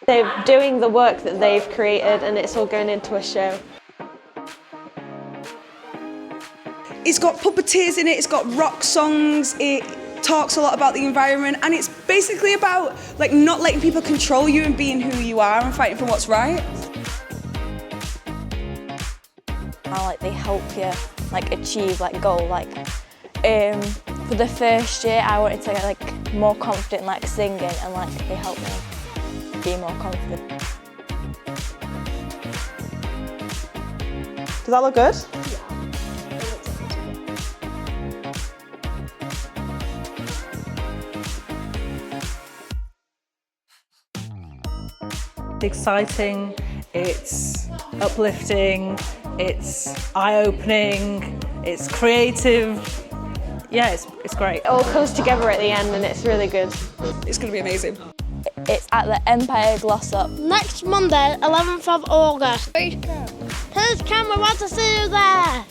They're doing the work that they've created and it's all going into a show. It's got puppeteers in it, it's got rock songs, it talks a lot about the environment, and it's basically about like not letting people control you and being who you are and fighting for what's right. How like they help you like achieve like goal. Like for the first year I wanted to get like more confident like singing, and like they helped me be more confident. Does that look good? Exciting, it's uplifting, it's eye-opening, it's creative. Yeah, it's great. It all comes together at the end and it's really good. It's going to be amazing. It's at the Empire Glossop. Next Monday, 11th of August. Please come, we want to see you there.